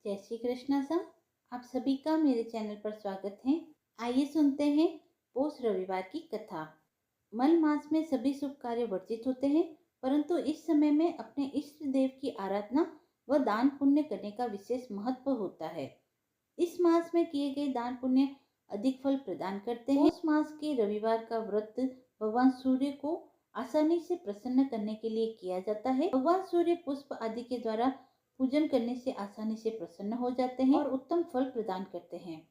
जय श्री कृष्णा सम। आप सभी का मेरे चैनल पर स्वागत है। आइए सुनते हैं पौष रविवार की कथा। मल मास में सभी शुभ कार्य वर्जित होते हैं, परंतु इस समय में अपने इष्ट देव की आराधना व दान पुण्य करने का विशेष महत्व होता है। इस मास में किए गए दान पुण्य अधिक फल प्रदान करते हैं। पौष मास के रविवार का व्रत भगवान सूर्य को आसानी से प्रसन्न करने के लिए किया जाता है। भगवान सूर्य पुष्प आदि के द्वारा पूजन करने से आसानी से प्रसन्न हो जाते हैं और उत्तम फल प्रदान करते हैं।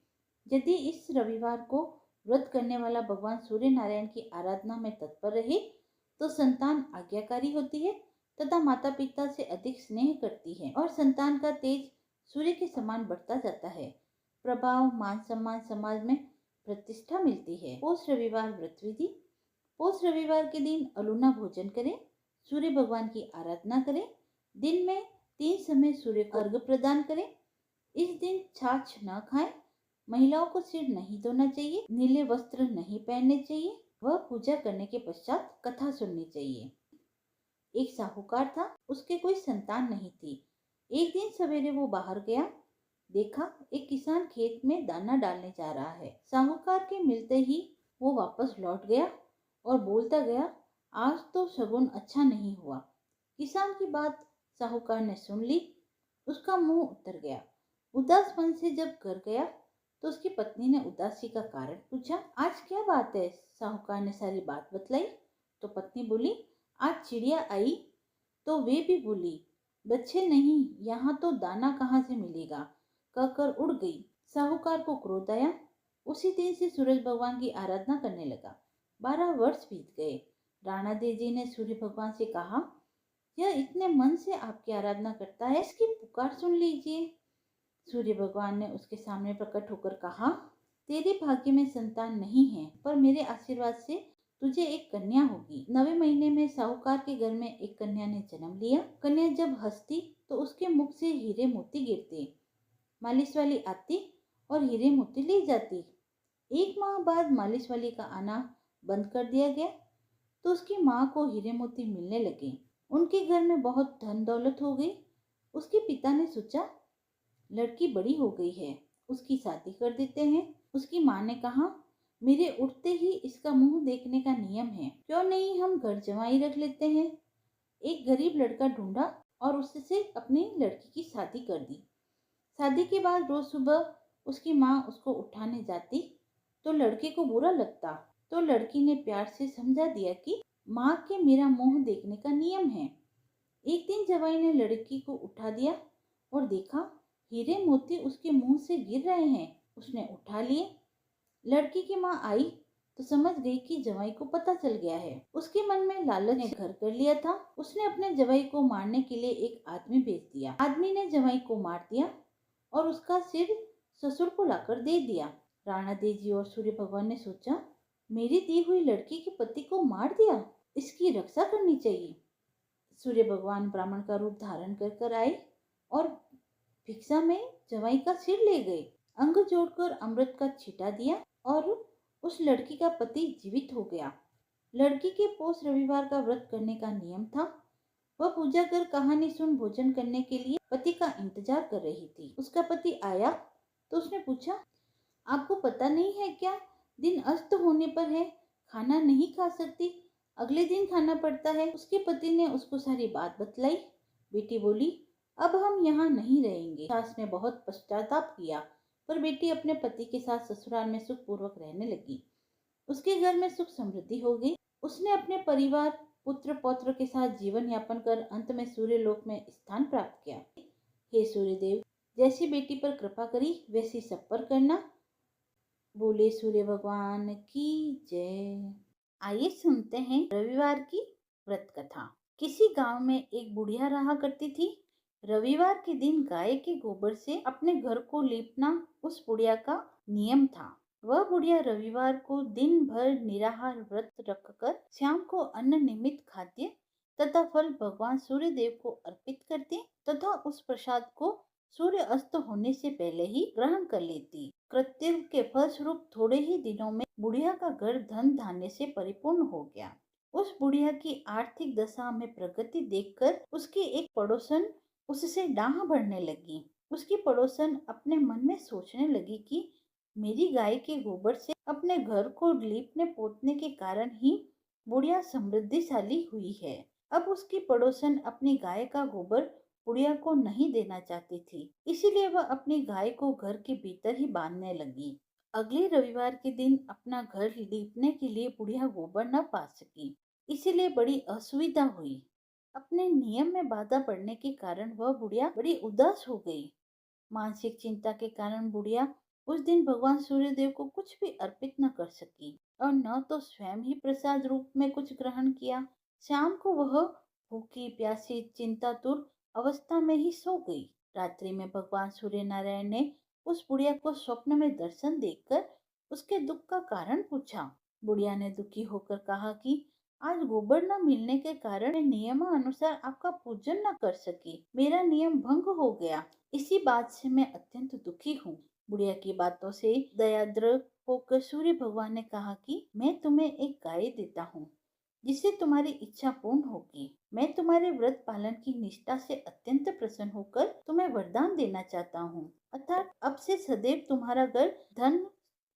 यदि इस रविवार को व्रत करने वाला भगवान सूर्य नारायण की आराधना में तत्पर रहे तो संतान आज्ञाकारी होती है तथा माता पिता से अधिक स्नेह करती है और संतान का तेज सूर्य के समान बढ़ता जाता है। प्रभाव, मान सम्मान, समाज में प्रतिष्ठा मिलती है। पौष रविवार व्रत विधि। पौष रविवार के दिन अरुणा भोजन करें, सूर्य भगवान की आराधना करें। दिन में 3 समय सूर्य को अर्घ्य प्रदान करें। इस दिन छाछ न खाएं। महिलाओं को सिर नहीं धोना चाहिए, नीले वस्त्र नहीं पहनने चाहिए वह पूजा करने के पश्चात कथा सुननी चाहिए। एक साहूकार था, उसके कोई संतान नहीं थी। एक दिन सवेरे वो बाहर गया, देखा एक किसान खेत में दाना डालने जा रहा है। साहूकार के मिलते ही वो वापस लौट गया और बोलता गया, आज तो शगुन अच्छा नहीं हुआ। किसान की बात साहूकार ने सुन ली, उसका मुंह उतर गया। उदास मन से जब घर गया तो उसकी पत्नी ने उदासी का कारण पूछा। आज क्या बात है? साहूकार ने सारी बात बतलाई तो पत्नी बोली, आज चिड़िया आई तो वे भी बोली, बच्चे नहीं, यहाँ तो दाना कहाँ से मिलेगा, कहकर उड़ गई। साहूकार को क्रोध आया। उसी दिन से सूरज भगवान की आराधना करने लगा। 12 वर्ष बीत गए। राणा देव जी ने सूर्य भगवान से कहा, यह इतने मन से आपकी आराधना करता है, इसकी पुकार सुन लीजिए। सूर्य भगवान ने उसके सामने प्रकट होकर कहा, तेरे भाग्य में संतान नहीं है, पर मेरे आशीर्वाद से तुझे एक कन्या होगी। 9वें महीने में साहूकार के घर में एक कन्या ने जन्म लिया। कन्या जब हंसती तो उसके मुख से हीरे मोती गिरते। मालिश वाली आती और हीरे मोती ले जाती। 1 माह बाद मालिश वाली का आना बंद कर दिया गया तो उसकी माँ को हीरे मोती मिलने लगे। उनके घर में बहुत धन दौलत हो गई। उसके पिता ने सोचा, लड़की बड़ी हो गई है, उसकी शादी कर देते हैं। उसकी माँ ने कहा, मेरे उठते ही इसका मुंह देखने का नियम है, क्यों नहीं हम घर जमाई रख लेते हैं। एक गरीब लड़का ढूंढा और उससे अपनी लड़की की शादी कर दी। शादी के बाद रोज सुबह उसकी माँ उसको उठाने जाती तो लड़के को बुरा लगता, तो लड़की ने प्यार से समझा दिया कि माँ के मेरा मुंह देखने का नियम है। एक दिन जवाई ने लड़की को उठा दिया और देखा हीरे मोती उसके मुंह से गिर रहे हैं। उसने उठा लिए। लड़की की माँ आई तो समझ गई कि जवाई को पता चल गया है। उसके मन में लालच ने घर कर लिया था। उसने अपने जवाई को मारने के लिए एक आदमी भेज दिया। आदमी ने जवाई को मार दिया और उसका सिर ससुर को लाकर दे दिया। राणा देव जी और सूर्य भगवान ने सोचा, मेरी दी हुई लड़की के पति को मार दिया, इसकी रक्षा करनी चाहिए। सूर्य भगवान ब्राह्मण का रूप धारण कर आए और भिक्षा में जवाई का सिर ले गए। अंग जोड़कर अमृत का छींटा दिया और उस लड़की का पति जीवित हो गया। लड़की के पौष रविवार का व्रत करने का नियम था। वह पूजा कर कहानी सुन भोजन करने के लिए पति का इंतजार कर रही थी। उसका पति आया तो उसने पूछा, आपको पता नहीं है क्या, दिन अस्त होने पर है, खाना नहीं खा सकती, अगले दिन खाना पड़ता है। उसके पति ने उसको सारी बात बतलाई। बेटी बोली, अब हम यहाँ नहीं रहेंगे। सास ने बहुत पश्चाताप किया, पर बेटी अपने पति के साथ ससुराल में सुख पूर्वक रहने लगी। उसके घर में सुख समृद्धि हो गई। उसने अपने परिवार, पुत्र पौत्र के साथ जीवन यापन कर अंत में सूर्य लोक में स्थान प्राप्त किया। हे सूर्यदेव, जैसी बेटी पर कृपा करी वैसी सब पर करना। बोले सूर्य भगवान की जय। आइए सुनते हैं रविवार की व्रत कथा। किसी गांव में एक बुढ़िया रहा करती थी। रविवार के दिन गाय के गोबर से अपने घर को लीपना उस बुढ़िया का नियम था। वह बुढ़िया रविवार को दिन भर निराहार व्रत रखकर शाम को अन्न निमित्त खाद्य तथा फल भगवान सूर्य देव को अर्पित करती तथा उस प्रसाद को सूर्य अस्त होने से पहले ही ग्रहण कर लेती। कृत्य के फलस्वरूप थोड़े ही दिनों में बुढ़िया का घर धन धान्य से परिपूर्ण हो गया। उस बुढ़िया की आर्थिक दशा में प्रगति देखकर उसकी एक पड़ोसन उससे डाह बढ़ने लगी। उसकी पड़ोसन अपने मन में सोचने लगी कि मेरी गाय के गोबर से अपने घर को लीपने पोतने के कारण ही बुढ़िया समृद्धिशाली हुई है। अब उसकी पड़ोसन अपनी गाय का गोबर बुढ़िया को नहीं देना चाहती थी, इसीलिए वह अपनी गाय को घर के भीतर ही बांधने लगी। अगले रविवार के दिन अपना घर लीपने के लिए बुढ़िया गोबर न पा सकी, इसीलिए बड़ी असुविधा हुई। अपने नियम में बाधा पड़ने के कारण वह बुढ़िया बड़ी उदास हो गई। मानसिक चिंता के कारण बुढ़िया उस दिन भगवान सूर्यदेव को कुछ भी अर्पित न कर सकी और न तो स्वयं ही प्रसाद रूप में कुछ ग्रहण किया। शाम को वह भूखी प्यासी चिंतातुर अवस्था में ही सो गई। रात्रि में भगवान सूर्य नारायण ने उस बुढ़िया को स्वप्न में दर्शन देकर उसके दुख का कारण पूछा। बुढ़िया ने दुखी होकर कहा कि आज गोबर न मिलने के कारण मैं नियमानुसार आपका पूजन न कर सकी। मेरा नियम भंग हो गया। इसी बात से मैं अत्यंत दुखी हूँ। बुढ़िया की बातों से दयाद्र होकर सूर्य भगवान ने कहा कि मैं तुम्हें एक गाय देता हूँ जिससे तुम्हारी इच्छा पूर्ण होगी। मैं तुम्हारे व्रत पालन की निष्ठा से अत्यंत प्रसन्न होकर तुम्हें वरदान देना चाहता हूँ, अर्थात अब से सदैव तुम्हारा घर धन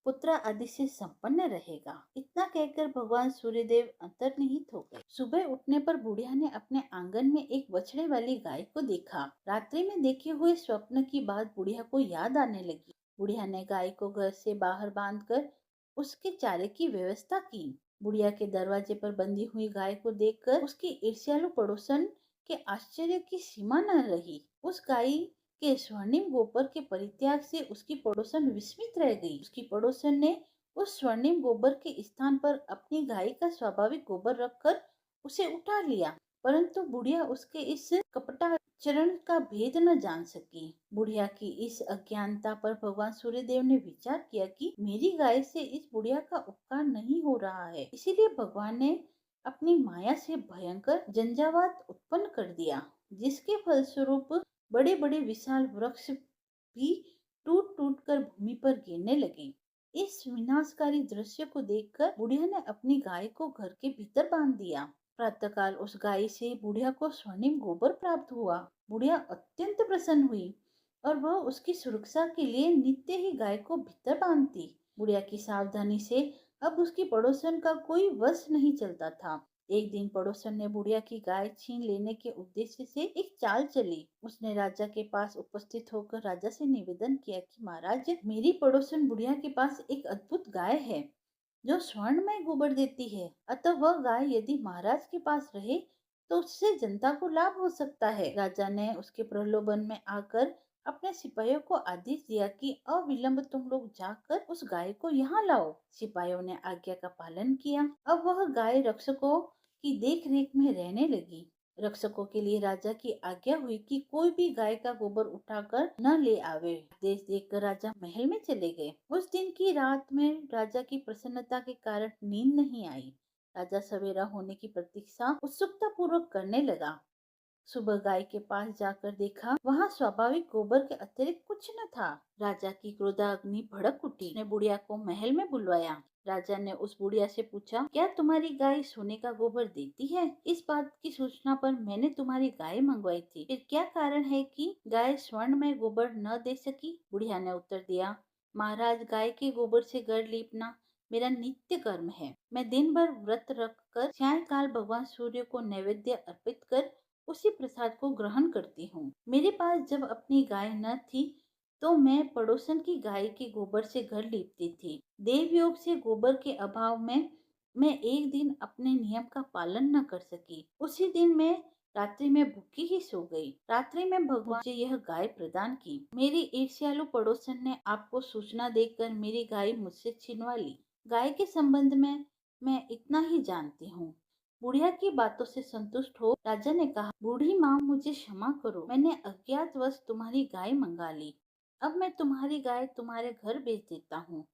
पुत्र आदि से संपन्न रहेगा। इतना कहकर भगवान सूर्यदेव अंतर्निहित हो गए। सुबह उठने पर बुढ़िया ने अपने आंगन में एक बछड़े वाली गाय को देखा। रात्रि में देखे हुए स्वप्न की बात बुढ़िया को याद आने लगी। बुढ़िया ने गाय को घर से बाहर बांधकर उसके चारे की व्यवस्था की। बुढ़िया के दरवाजे पर बंधी हुई गाय को देखकर उसकी ईर्ष्यालु पड़ोसन के आश्चर्य की सीमा न रही। उस गाय के स्वर्णिम गोबर के परित्याग से उसकी पड़ोसन विस्मित रह गई। उसकी पड़ोसन ने उस स्वर्णिम गोबर के स्थान पर अपनी गाय का स्वाभाविक गोबर रखकर उसे उठा लिया, परंतु बुढ़िया उसके इस कपटाचरण का भेद न जान सकी। बुढ़िया की इस अज्ञानता पर भगवान सूर्यदेव ने विचार किया कि मेरी गाय से इस बुढ़िया का उपकार नहीं हो रहा है, इसीलिए भगवान ने अपनी माया से भयंकर झंझावात उत्पन्न कर दिया, जिसके फलस्वरूप बड़े बड़े विशाल वृक्ष भी टूट टूट कर भूमि पर गिरने लगे। इस विनाशकारी दृश्य को देखकर बुढ़िया ने अपनी गाय को घर के भीतर बांध दिया। प्रातःकाल उस गाय से बुढ़िया को स्वर्णिम गोबर प्राप्त हुआ। बुढ़िया अत्यंत प्रसन्न हुई और वह उसकी सुरक्षा के लिए नित्य ही गाय को भीतर बांधती। बुढ़िया की सावधानी से अब उसकी पड़ोसन का कोई वश नहीं चलता था। एक दिन पड़ोसन ने बुढ़िया की गाय छीन लेने के उद्देश्य से एक चाल चली। उसने राजा के पास उपस्थित होकर राजा से निवेदन किया कि महाराज, मेरी पड़ोसन बुढ़िया के पास एक अद्भुत गाय है जो स्वर्ण में गोबर देती है, अतः वह गाय यदि महाराज के पास रहे तो उससे जनता को लाभ हो सकता है। राजा ने उसके प्रलोभन में आकर अपने सिपाहियों को आदेश दिया कि अविलंब तुम लोग जाकर उस गाय को यहाँ लाओ। सिपाहियों ने आज्ञा का पालन किया। अब वह गाय रक्षकों की देख रेख में रहने लगी। रक्षकों के लिए राजा की आज्ञा हुई कि कोई भी गाय का गोबर उठाकर न ले आवे। आदेश देकर राजा महल में चले गए। उस दिन की रात में राजा की प्रसन्नता के कारण नींद नहीं आई। राजा सवेरा होने की प्रतीक्षा उत्सुकता पूर्वक करने लगा। सुबह गाय के पास जाकर देखा, वहाँ स्वाभाविक गोबर के अतिरिक्त कुछ न था। राजा की क्रोधाग्नि भड़क उठी। उसने बुढ़िया को महल में बुलवाया। राजा ने उस बुढ़िया से पूछा, क्या तुम्हारी गाय सोने का गोबर देती है? इस बात की सूचना पर मैंने तुम्हारी गाय मंगवाई थी, फिर क्या कारण है कि गाय स्वर्ण में गोबर न दे सकी? बुढ़िया ने उत्तर दिया, महाराज, गाय के गोबर से घर लीपना मेरा नित्य कर्म है। मैं दिन भर व्रत रखकर सायंकाल भगवान सूर्य को नैवेद्य अर्पित कर उसी प्रसाद को ग्रहण करती हूँ। मेरे पास जब अपनी गाय न थी तो मैं पड़ोसन की गाय के गोबर से घर लीपती थी। देव योग से गोबर के अभाव में मैं एक दिन अपने नियम का पालन न कर सकी। उसी दिन मैं रात्रि में भूखी ही सो गई। रात्रि में भगवान मुझे यह गाय प्रदान की। मेरी ईर्ष्यालु पड़ोसन ने आपको सूचना देकर मेरी गाय मुझसे छिनवा ली। गाय के संबंध में मैं इतना ही जानती हूँ। बुढ़िया की बातों से संतुष्ट हो राजा ने कहा, बूढ़ी माँ, मुझे क्षमा करो, मैंने अज्ञातवश तुम्हारी गाय मंगा ली। अब मैं तुम्हारी गाय तुम्हारे घर भेज देता हूँ।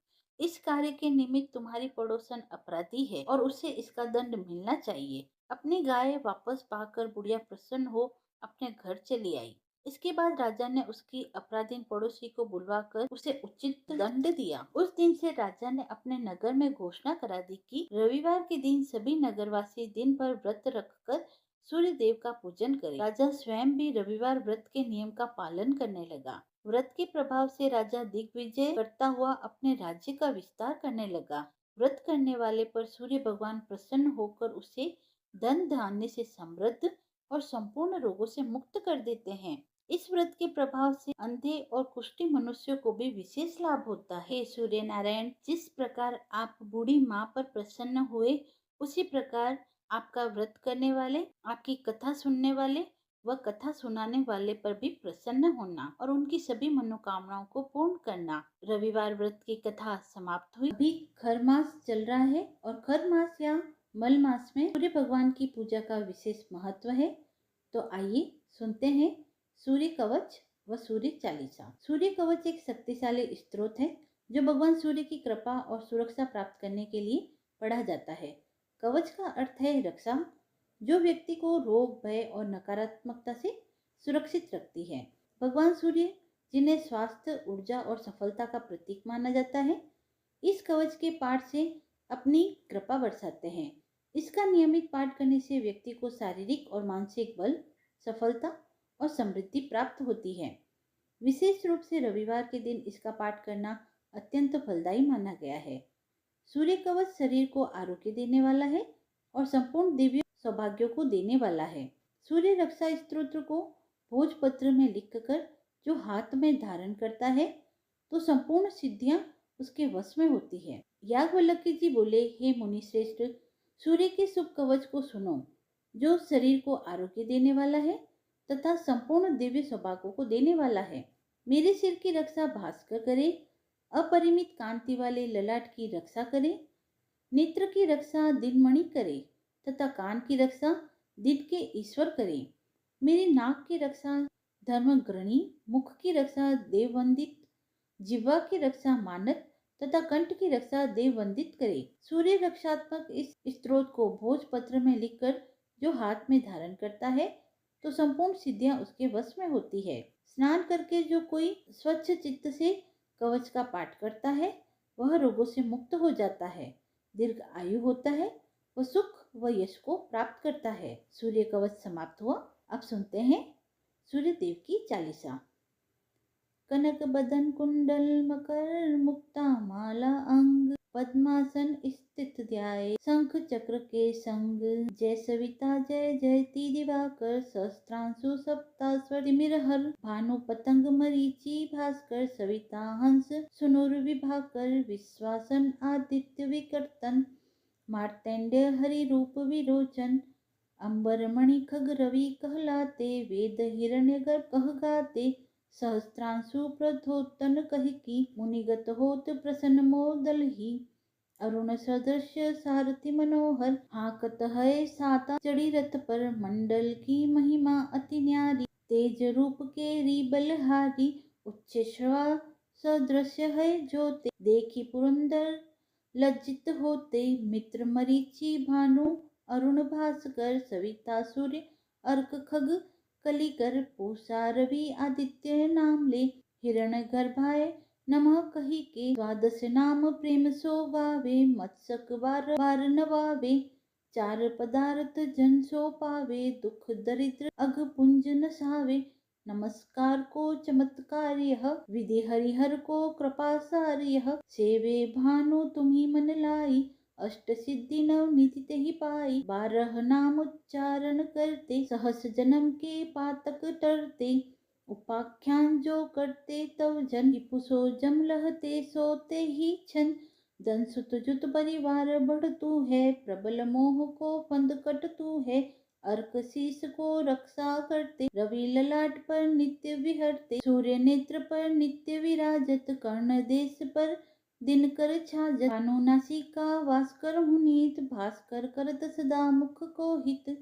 इस कार्य के निमित्त तुम्हारी पड़ोसन अपराधी है और उसे इसका दंड मिलना चाहिए। अपनी गाय वापस पाकर बुढ़िया प्रसन्न हो अपने घर चली आई। इसके बाद राजा ने उसकी अपराधीन पड़ोसी को बुलवाकर उसे उचित दंड दिया। उस दिन से राजा ने अपने नगर में घोषणा करा दी कि रविवार के दिन सभी नगरवासी दिन भर व्रत रखकर सूर्य देव का पूजन करें। राजा स्वयं भी रविवार व्रत के नियम का पालन करने लगा। व्रत के प्रभाव से राजा दिग्विजय करता हुआ अपने राज्य का विस्तार करने लगा। व्रत करने वाले पर सूर्य भगवान प्रसन्न होकर उसे धन धान्य से समृद्ध और संपूर्ण रोगों से मुक्त कर देते हैं। इस व्रत के प्रभाव से अंधे और कुष्ठी मनुष्यों को भी विशेष लाभ होता है। हे सूर्य नारायण, जिस प्रकार आप बूढ़ी माँ पर प्रसन्न हुए, उसी प्रकार आपका व्रत करने वाले, आपकी कथा सुनने वाले व कथा सुनाने वाले पर भी प्रसन्न होना और उनकी सभी मनोकामनाओं को पूर्ण करना। रविवार व्रत की कथा समाप्त हुई। अभी खर मास चल रहा है और खर मास या मल मास में सूर्य भगवान की पूजा का विशेष महत्व है। तो आइए सुनते हैं सूर्य कवच व सूर्य चालीसा। सूर्य कवच एक शक्तिशाली स्त्रोत है जो भगवान सूर्य की कृपा और सुरक्षा प्राप्त करने के लिए पढ़ा जाता है। कवच का अर्थ है रक्षा, जो व्यक्ति को रोग, भय और नकारात्मकता से सुरक्षित रखती है। भगवान सूर्य, जिन्हें स्वास्थ्य, ऊर्जा और सफलता का प्रतीक माना जाता है, इस कवच के पाठ से अपनी कृपा बरसाते हैं। इसका नियमित पाठ करने से व्यक्ति को शारीरिक और मानसिक बल, सफलता और समृद्धि प्राप्त होती है। विशेष रूप से रविवार के दिन इसका पाठ करना अत्यंत फलदायी माना गया है। सूर्य कवच शरीर को आरोग्य देने वाला है और संपूर्ण दिव्य सौभाग्यों को देने वाला है। सूर्य रक्षा स्तोत्र को भोजपत्र में लिखकर जो हाथ में धारण करता है, तो संपूर्ण सिद्धियां उसके वश में होती है। याज्ञवल्क्य जी बोले, हे मुनि श्रेष्ठ, सूर्य के शुभ कवच को सुनो, जो शरीर को आरोग्य देने वाला है तथा संपूर्ण दिव्य सौभाग्यों को देने वाला है। मेरे सिर की रक्षा भास्कर करे, अपरिमित कांति वाले ललाट की रक्षा करे, नेत्र की रक्षा दिनमणि करे तथा कान की रक्षा दिन के ईश्वर करे। मेरी नाक की रक्षा धर्मग्रणी, मुख की रक्षा देववंदित, जिह्वा की रक्षा मानत तथा कंठ की रक्षा देववंदित करे। सूर्य रक्षात्मक इस स्त्रोत को भोजपत्र में लिखकर जो हाथ में धारण करता है, तो संपूर्ण सिद्धियां उसके वश में होती है। स्नान करके जो कोई स्वच्छ चित्त से कवच का पाठ करता है, वह रोगों से मुक्त हो जाता है, दीर्घ आयु होता है, वह सुख व यश को प्राप्त करता है। सूर्य कवच समाप्त हुआ। अब सुनते हैं सूर्य देव की चालीसा। कनक बदन कुंडल मकर मुक्ता माला अंग, पद्मासन स्थित ध्याये शंख चक्र के संग। जय सविता जय जयति दिवाकर, सहस्त्रांशु सप्तास्वर तिमिरहर। भानु पतंग मरीचि भास्कर, सविता हंस सुनुर्विभाकर। विश्वासन आदित्य विकर्तन, मार्तेंड्य हरि रूप विरोचन। अंबर मणि खग रवि कहलाते, वेद हिरण्य गर्भ कह गाते। सहस्त्रांशु प्रधोतन कहिकी, मुनिगत होत प्रसन्न मोदल ही। अरुण सदृश सारथि मनोहर, हाकत है साता चढ़ी रथ पर। मंडल की महिमा अति न्यारी, तेज रूप केरी बलहारी। उच्च श्रवा सदृश है ज्योति, देखी पुरंदर लज्जित होते। मित्र मरीचि भानु अरुण भास्कर, सविता सूर्य अर्क खग कलिकर। पूषा रवि आदित्य नाम ले, हिरण गर्भाय नमः कही के। द्वादश नाम प्रेम सो गावे, मत्सक बार बार नवावे। चार पदार्थ जन सो पावे, दुख दरिद्र अघ पुंज नसावे। नमस्कार को चमत्कार यह, विधि हरिहर को कृपा सार यह। सेवे भानु तुम्ही मन लाई, अष्ट सिद्धि नव निधि तेहि पाई। 12 नाम उच्चारण करते, सहस जन्म के पातक टरते। उपाख्यान जो करते तव जन, रिपुसो जम लहते सोते ही छन। जन सुत जुत परिवार बढ़तु है, प्रबल मोह को फंद कटतु है। अर्क शीस को रक्षा करते, रवि ललाट पर नित्य विहरते। सूर्य नेत्र पर नित्य विराजत, कर्ण देश पर दिनकर छाजत। भानु नासिका वास करहु नीत, भास्कर करत सदा मुख को हित।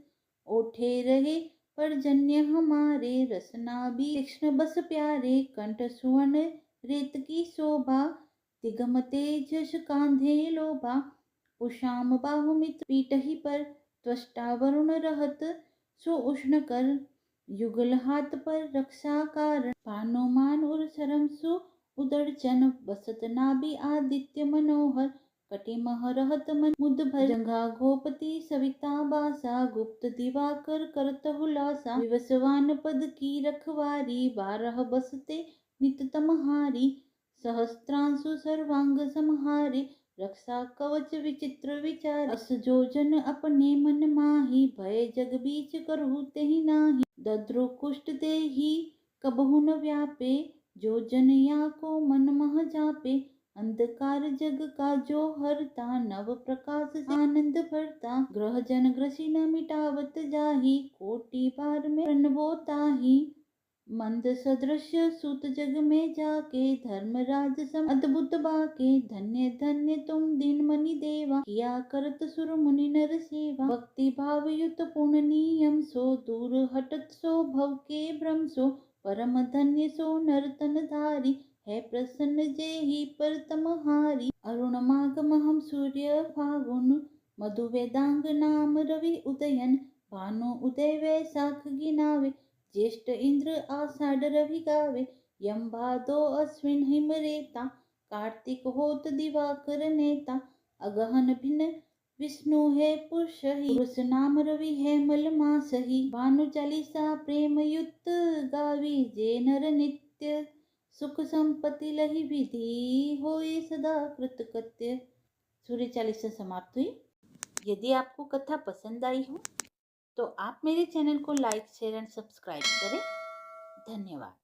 ओठे रहे पर्जन्य हमारे, रसना भी तीक्ष्ण बस प्यारे। कंठ सुवर्ण रेत की शोभा, तिगम तेजस कांधे लोभा। उषाम बाहु मित्र पीठहि पर, त्वष्टा वरुण रहत सुउष्ण कर। युगल हाथ पर रक्षा कारण, पानुमान उर सरम सु उदड़चन। बसत नाभि आदित्य मनोहर, कटिमह रहत मन मुद भर जंघा घोपति सविता बासा गुप्त दिवाकर करत हुलासा विवस्वान पद की रखवारी 12 बसते नित तमहारी सहस्त्रांशु सर्वांग समहारे रक्षा कवच विचित्र विचार अस जो जन अपने मन माही भय जग बीच करहु तेहि नाही दद्रु कुष्ठ देहि कबहु न व्यापे जो जन या को मन मह जापे अंधकार जग का जो हरता नव प्रकाश से आनंद भरता ग्रह जन ग्रसी न मिटावत जाहि कोटि बार में प्रणवो ताहि मंद सदृश सुत जग में जाके धर्मराज सम अद्भुत बाके धन्य धन्य तुम दिन मनि देवा किया करत सुर मुनि नर सेवा भक्ति भाव युत पूर्ण नियम सो दूर हटत सो भव के भ्रम सो परम धन्य सो नर तन धारी है प्रसन्न जेहि पर तमहारी अरुण मागम हम सूर्य फागुन मधु वेदांग नाम रवि उदयन भानु उदय वैशाख गिनावे ज्येष्ठ इंद्र आषाढ़ रवि गावे यम भादो अश्विन हिम रेता कार्तिक होत दिवाकर नेता अगहन भिन्न विष्णु है पुरुष ही पुरुष नाम रवि है मल मास ही भानु चालीसा प्रेम युक्त गावी जे नर नित्य सुख संपत्ति लहि विधि होए सदा कृतकृत्य। सूर्य चालीसा समाप्त हुई। यदि आपको कथा पसंद आई हो तो आप मेरे चैनल को लाइक शेयर एंड सब्सक्राइब करें। धन्यवाद।